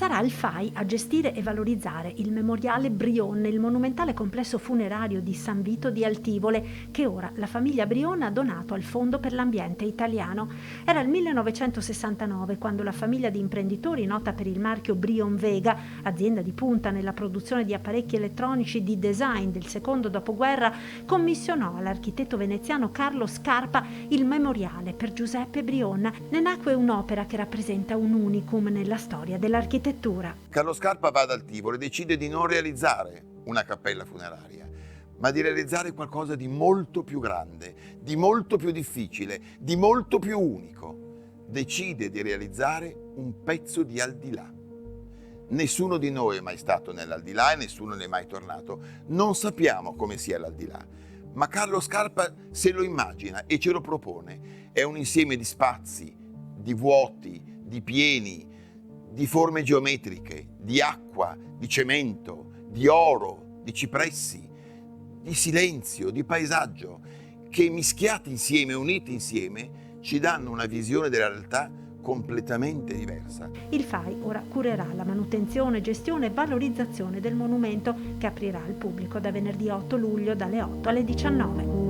Sarà il FAI a gestire e valorizzare il memoriale Brion, il monumentale complesso funerario di San Vito di Altivole, che ora la famiglia Brion ha donato al Fondo per l'Ambiente Italiano. Era il 1969 quando la famiglia di imprenditori nota per il marchio Brion Vega, azienda di punta nella produzione di apparecchi elettronici di design del secondo dopoguerra, commissionò all'architetto veneziano Carlo Scarpa il memoriale per Giuseppe Brion. Ne nacque un'opera che rappresenta un unicum nella storia dell'architettura. Carlo Scarpa va ad Altivole e decide di non realizzare una cappella funeraria, ma di realizzare qualcosa di molto più grande, di molto più difficile, di molto più unico. Decide di realizzare un pezzo di Aldilà. Nessuno di noi è mai stato nell'Aldilà e nessuno ne è mai tornato. Non sappiamo come sia l'Aldilà, ma Carlo Scarpa se lo immagina e ce lo propone. È un insieme di spazi, di vuoti, di pieni, di forme geometriche, di acqua, di cemento, di oro, di cipressi, di silenzio, di paesaggio, che mischiati insieme, uniti insieme, ci danno una visione della realtà completamente diversa. Il FAI ora curerà la manutenzione, gestione e valorizzazione del monumento, che aprirà al pubblico da venerdì 8 luglio dalle 8 alle 19.